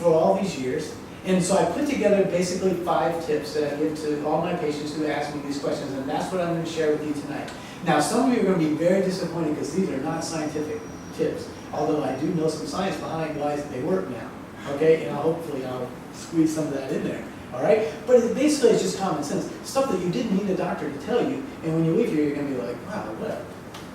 for all these years. And so I put together basically 5 tips that I give to all my patients who ask me these questions, and that's what I'm going to share with you tonight. Now, some of you are going to be very disappointed because these are not scientific tips, although I do know some science behind why they work now, okay? And hopefully I'll squeeze some of that in there, all right? But basically it's just common sense, stuff that you didn't need a doctor to tell you, and when you leave here, you're going to be like, wow, what a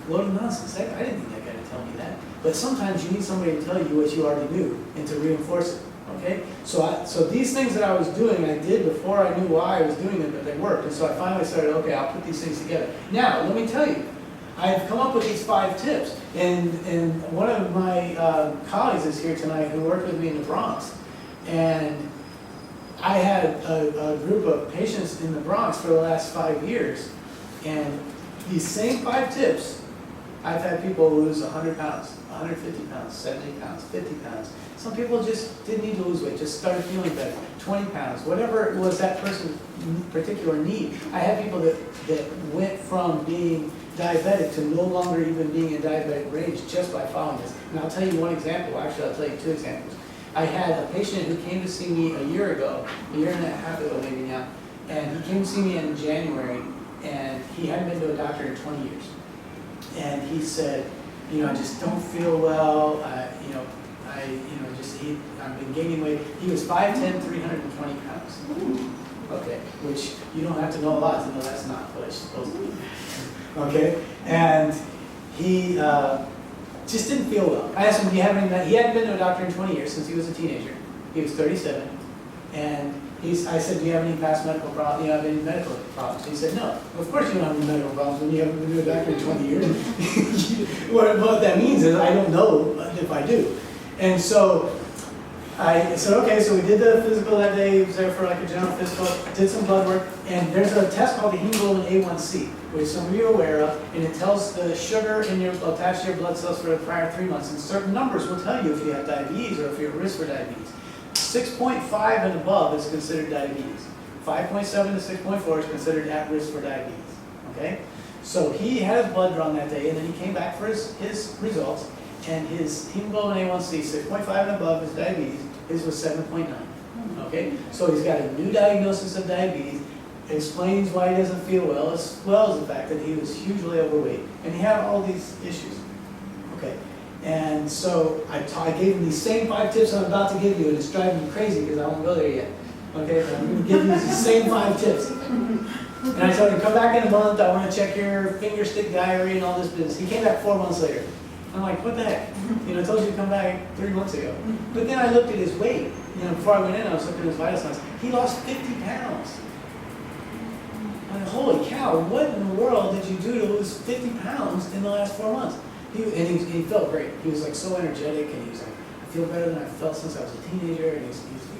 load of nonsense. I didn't need that guy to tell me that. But sometimes you need somebody to tell you what you already knew and to reinforce it. Okay, so these things that I was doing, I did before I knew why I was doing them, but they worked. And so I finally started, okay, I'll put these things together. Now, let me tell you, I've come up with these 5 tips. And one of my colleagues is here tonight who worked with me in the Bronx. And I had a group of patients in the Bronx for the last 5 years. And these same 5 tips, I've had people lose 100 pounds, 150 pounds, 70 pounds, 50 pounds. Some people just didn't need to lose weight, just started feeling better. 20 pounds, whatever it was that person's particular need. I had people that went from being diabetic to no longer even being in diabetic range just by following this. And I'll tell you one example, actually I'll tell you 2 examples. I had a patient who came to see me a year ago, a year and a half ago maybe now, and he came to see me in January, and he hadn't been to a doctor in 20 years. And he said, you know, I just don't feel well, I've been gaining weight. He was 5'10", 320 pounds. Okay, which you don't have to know a lot to know that's not what it's supposed to be. Okay, and he just didn't feel well. I asked him, he hadn't been to a doctor in 20 years since he was a teenager. He was 37, and I said, do you have any past medical problems? Do you have any medical problems? He said, no. Of course you don't have any medical problems when you haven't been to a doctor in 20 years. What that means is I don't know if I do. And so I said, okay, so we did the physical that day. He was there for like a general physical, did some blood work, and there's a test called the hemoglobin A1C, which some of you are aware of, and it tells the sugar attached to your blood cells for the prior 3 months, and certain numbers will tell you if you have diabetes or if you're at risk for diabetes. 6.5 and above is considered diabetes. 5.7 to 6.4 is considered at risk for diabetes. Okay? So he had his blood drawn that day, and then he came back for his results, and his hemoglobin A1C, 6.5 and above is diabetes. His was 7.9. Okay? So he's got a new diagnosis of diabetes. It explains why he doesn't feel well, as well as the fact that he was hugely overweight. And he had all these issues. Okay? And so I gave him these same 5 tips I'm about to give you, and it's driving me crazy because I won't go there yet. Okay, but I'm going to give you these same 5 tips. And I told him, come back in a month, I want to check your finger stick diary and all this business. He came back 4 months later. I'm like, what the heck? You know, I told you to come back 3 months ago. But then I looked at his weight. You know, before I went in, I was looking at his vital signs. He lost 50 pounds. I'm like, holy cow, what in the world did you do to lose 50 pounds in the last 4 months? He felt great. He was like so energetic, and he was like, I feel better than I felt since I was a teenager, and he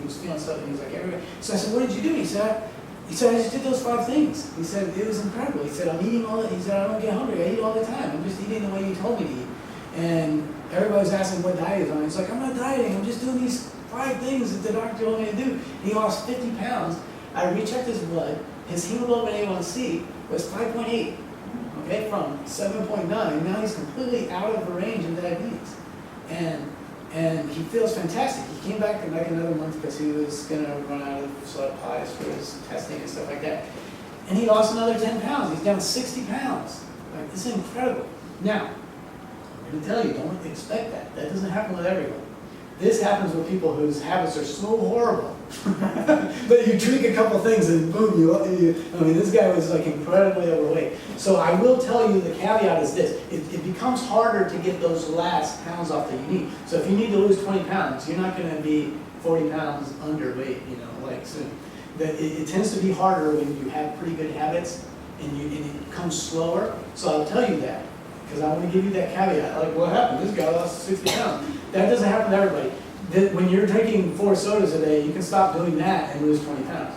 was feeling something. He was like, everybody. So I said, what did you do? He said, I just did those 5 things. He said, it was incredible. He said, I'm eating all that. He said, I don't get hungry. I eat all the time. I'm just eating the way you told me to eat. And everybody was asking what diet he's on. He's like, I'm not dieting. I'm just doing these 5 things that the doctor told me to do. And he lost 50 pounds. I rechecked his blood. His hemoglobin A1C was 5.8. Okay, from 7.9, now he's completely out of the range of diabetes. And he feels fantastic. He came back in like another month because he was going to run out of supplies for his testing and stuff like that. And he lost another 10 pounds. He's down 60 pounds. Like, this is incredible. Now, I'm going to tell you, don't expect that. That doesn't happen with everyone. This happens with people whose habits are so horrible. But you tweak a couple things and boom, I mean, this guy was like incredibly overweight. So I will tell you, the caveat is this. It becomes harder to get those last pounds off that you need. So if you need to lose 20 pounds, you're not going to be 40 pounds underweight, you know, like soon. It tends to be harder when you have pretty good habits and it comes slower. So I'll tell you that, because I want to give you that caveat. Like, what happened? This guy lost 60 pounds. That doesn't happen to everybody. When you're drinking 4 sodas a day, you can stop doing that and lose 20 pounds.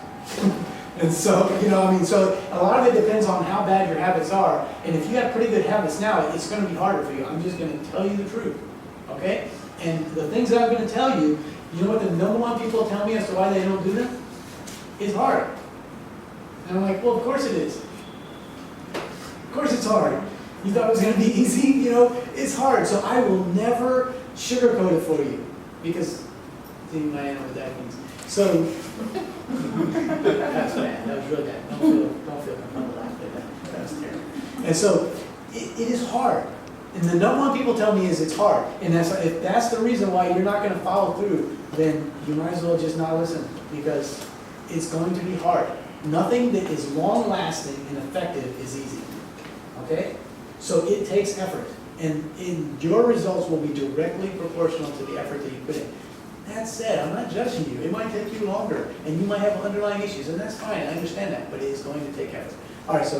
And so, you know, I mean, so a lot of it depends on how bad your habits are. And if you have pretty good habits now, it's going to be harder for you. I'm just going to tell you the truth. Okay? And the things that I'm going to tell you, you know what the number 1 people tell me as to why they don't do them? It's hard. And I'm like, well, of course it is. Of course it's hard. You thought it was going to be easy? You know, it's hard. So I will never sugarcoat it for you, because seeing my what that means. So, that's bad, that was really bad. Don't feel comfortable after that. That was terrible. And so, it is hard. And the number one people tell me is it's hard. And if that's the reason why you're not going to follow through, then you might as well just not listen, because it's going to be hard. Nothing that is long-lasting and effective is easy. Okay? So it takes effort. And your results will be directly proportional to the effort that you put in. That said, I'm not judging you. It might take you longer, and you might have underlying issues, and that's fine. I understand that, but it is going to take effort. All right, so